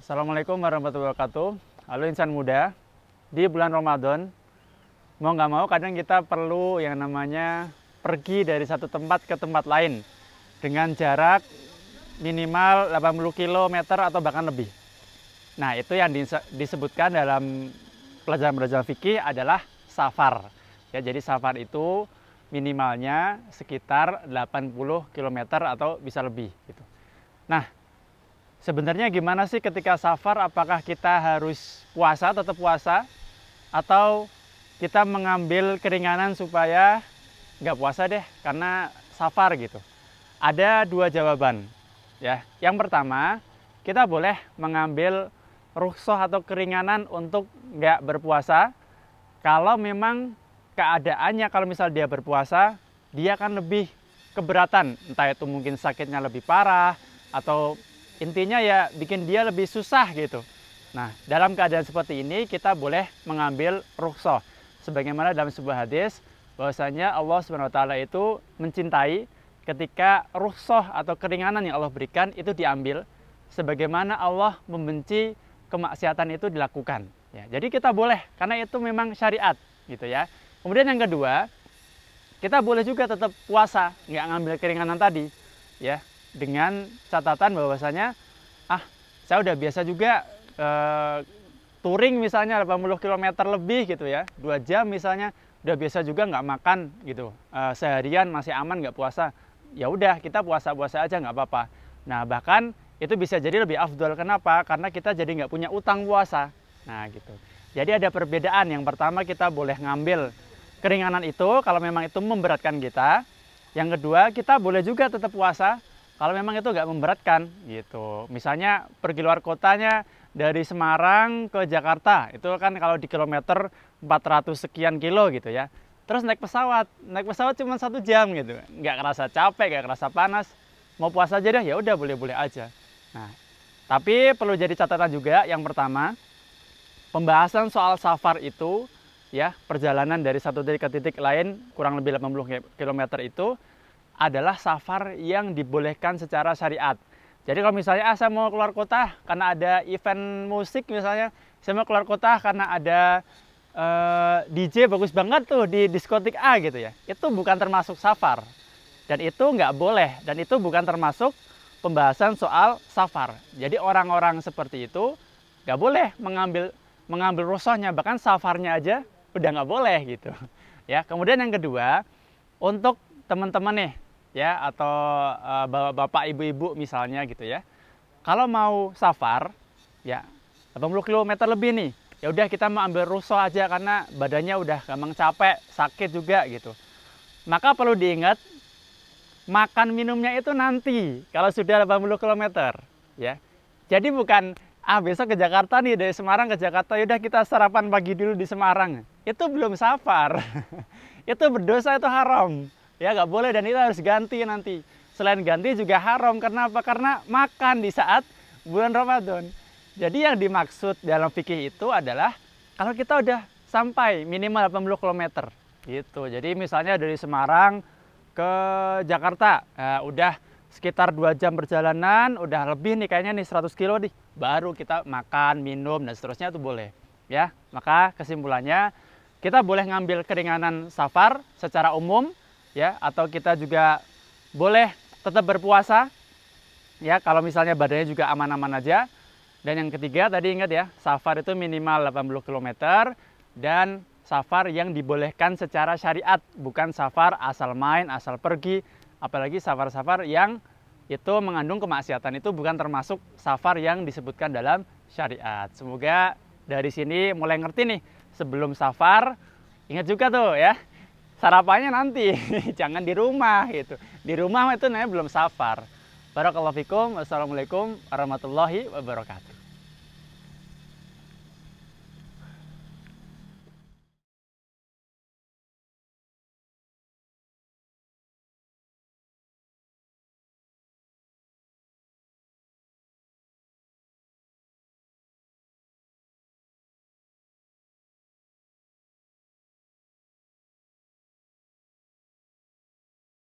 Assalamualaikum warahmatullahi wabarakatuh. Halo insan muda, di bulan Ramadan, mau nggak mau kadang kita perlu yang namanya pergi dari satu tempat ke tempat lain dengan jarak minimal 80 km atau bahkan lebih. Nah, itu yang disebutkan dalam pelajaran-pelajaran fikih adalah safar. Ya, jadi safar itu minimalnya sekitar 80 km atau bisa lebih gitu. Nah, sebenarnya gimana sih ketika safar? Apakah kita harus puasa, tetap puasa, atau kita mengambil keringanan supaya nggak puasa deh karena safar gitu? Ada dua jawaban. Ya, yang pertama, kita boleh mengambil rukhsah atau keringanan untuk nggak berpuasa kalau memang keadaannya, kalau misal dia berpuasa, dia akan lebih keberatan, entah itu mungkin sakitnya lebih parah atau intinya ya bikin dia lebih susah gitu. Nah, dalam keadaan seperti ini kita boleh mengambil rukhsah. Sebagaimana dalam sebuah hadis bahwasanya Allah SWT itu mencintai ketika rukhsah atau keringanan yang Allah berikan itu diambil, sebagaimana Allah membenci kemaksiatan itu dilakukan. Ya, jadi kita boleh karena itu memang syariat gitu ya. Kemudian yang kedua, kita boleh juga tetap puasa, nggak ngambil keringanan tadi ya, dengan catatan bahwasanya saya udah biasa juga touring misalnya 80 km lebih gitu ya, 2 jam misalnya, udah biasa juga nggak makan gitu, seharian masih aman nggak puasa, ya udah kita puasa-puasa aja nggak apa-apa. Nah, bahkan itu bisa jadi lebih afdol. Kenapa? Karena kita jadi nggak punya utang puasa. Nah gitu, jadi ada perbedaan. Yang pertama, kita boleh ngambil keringanan itu kalau memang itu memberatkan kita. Yang kedua, kita boleh juga tetap puasa kalau memang itu nggak memberatkan gitu. Misalnya pergi luar kotanya dari Semarang ke Jakarta, itu kan kalau di kilometer 400 sekian kilo gitu ya. Terus naik pesawat cuma 1 jam gitu, nggak kerasa capek, nggak kerasa panas, mau puasa aja deh, ya udah boleh-boleh aja. Nah, tapi perlu jadi catatan juga. Yang pertama, pembahasan soal safar itu ya, perjalanan dari satu titik ke titik lain kurang lebih 80 km itu adalah safar yang dibolehkan secara syariat. Jadi kalau misalnya saya mau keluar kota karena ada event musik misalnya, saya mau keluar kota karena ada DJ bagus banget tuh di diskotik A gitu ya, itu bukan termasuk safar. Dan itu nggak boleh, dan itu bukan termasuk pembahasan soal safar. Jadi orang-orang seperti itu nggak boleh mengambil rukhsahnya, bahkan safarnya aja udah nggak boleh gitu. Ya, kemudian yang kedua, untuk teman-teman nih ya, atau bapak ibu-ibu misalnya gitu ya, kalau mau safar ya 80 km lebih nih, ya udah kita mau ambil rukhsah aja karena badannya udah gampang capek, sakit juga gitu. Maka perlu diingat, makan minumnya itu nanti kalau sudah 80 km ya. Jadi bukan besok ke Jakarta nih, dari Semarang ke Jakarta, yaudah kita sarapan pagi dulu di Semarang. Itu belum safar. Itu berdosa, itu haram. Ya nggak boleh, dan itu harus ganti nanti. Selain ganti juga haram. Kenapa? Karena makan di saat bulan Ramadan. Jadi yang dimaksud dalam fikih itu adalah kalau kita udah sampai minimal 80 km gitu. Jadi misalnya dari Semarang ke Jakarta, udah sekitar 2 jam perjalanan, udah lebih nih kayaknya nih 100 kilo nih, baru kita makan, minum, dan seterusnya itu boleh ya. Maka kesimpulannya, kita boleh ngambil keringanan safar secara umum ya, atau kita juga boleh tetap berpuasa ya kalau misalnya badannya juga aman-aman aja. Dan yang ketiga tadi ingat ya, safar itu minimal 80 km dan safar yang dibolehkan secara syariat, bukan safar asal main, asal pergi. Apalagi safar-safar yang itu mengandung kemaksiatan, itu bukan termasuk safar yang disebutkan dalam syariat. Semoga dari sini mulai ngerti nih. Sebelum safar, ingat juga tuh ya, sarapannya nanti, jangan di rumah gitu. Di rumah itu namanya belum safar. Barakallahu fikum. Wassalamualaikum warahmatullahi wabarakatuh.